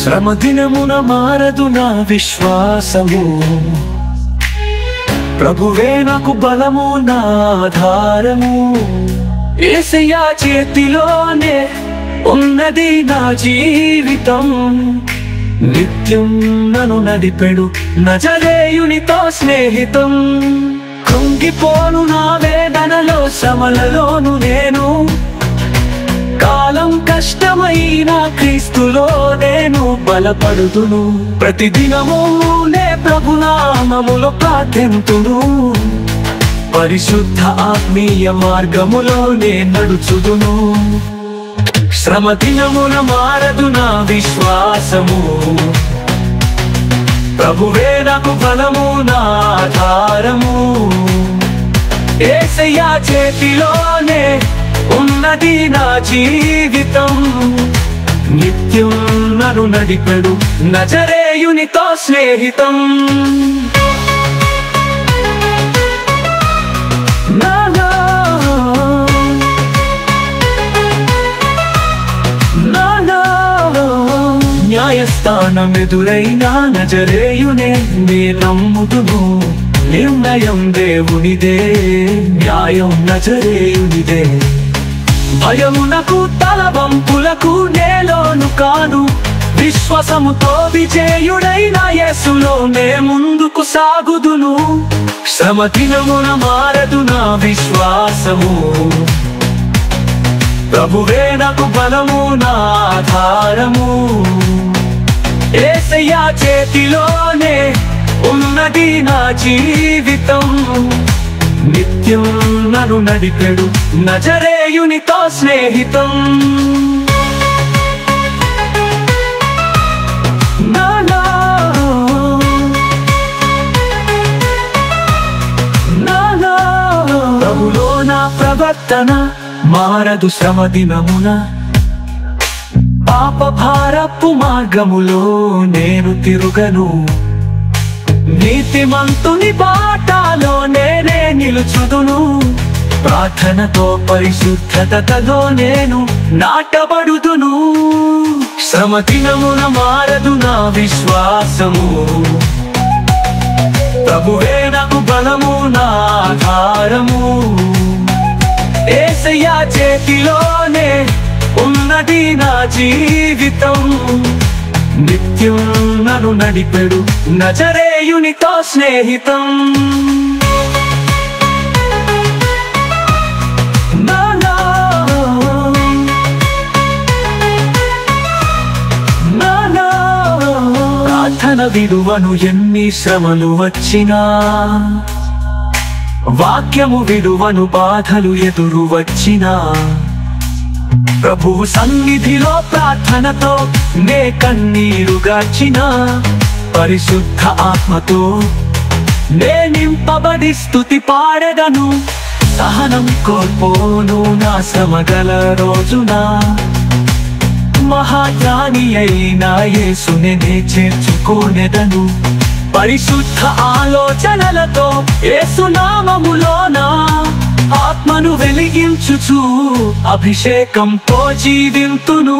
శ్రమ దినమున మారదు నా విశ్వాసము, ప్రభువే నాకు బలము నా ఆధారము. యేసయ్య చేతిలోనే ఉన్నది నా జీవితం, నిత్యం నన్ను నడిపెడు నజరేయునితో స్నేహితం. కృంగిపోను నా వేదనలో శ్రమలలోను నేను, కాలం కష్టమైన క్రీస్తులో నేను బలపడుదును. ప్రతిదినము నే ప్రభునామములో ప్రార్థింతును, పరిశుద్ధ ఆత్మీయ మార్గములో నే నడుచుదును. శ్రమ దినమున మారదు నా విశ్వాసము, ప్రభువే నాకు బలము నా ఆధారము. యేసయ్య చేతిలోనే ఉన్నది నా జీవితం, నిత్యం నన్ను నడిపెడు నజరేయునితో స్నేహితం. న్యాయస్థానం ఎదురైనా నజరేయునే నే నమ్ముదును. నిర్ణయం దేవునిదే, న్యాయం నజరేయునిదే. భయమునకు తలవంపులకు నేలోను కాను, విశ్వాసముతో విజయుడైన యేసులోనే ముందుకు సాగుదును. శ్రమ దినమున మారదు నా విశ్వాసము, ప్రభువే నాకు బలము నా ఆధారము. యేసయ్య చేతిలోనే ఉన్నది నా జీవితం, నిత్యం నన్ను నడిపెడు నజరేయునితో స్నేహితం. ప్రభులో నా ప్రవర్తన మారదు శ్రమ దినమున, పాప భారపు మార్గములో నేను తిరుగను. నీతిమంతుని బాటలో నేనే నిలుచుదును, ప్రార్థనతో పరిశుద్ధతలో నేను నాటబడుదును. శ్రమ దినమున మారదు నా విశ్వాసము, ప్రభువే నాకు బలము నా ఆధారము. యేసయ్య చేతిలోనే ఉన్నది నా జీవితం, నిత్యం నన్ను నడిపెడు నజరేయునితో స్నేహితం. ప్రార్థన విడువను ఎన్ని శ్రమలు వచ్చినా, వాక్యము విడువను బాధలు ఎదురు వచ్చినా. ప్రభువు సన్నిధిలో ప్రార్థనతో నే కన్నీరు గార్చిన, పరిశుద్ధ ఆత్మతో నే నింపబడి స్తుతి పాడెదను. సహనం కోల్పోను నా శ్రమగల రోజున, మహాజ్ఞాని అయిన యేసునే నే చేర్చుకోనెదను. పరిశుద్ధ ఆలోచనలతో యేసు నామములోన ఆత్మను వెలిగించుచు అభిషేకంతో జీవింతును.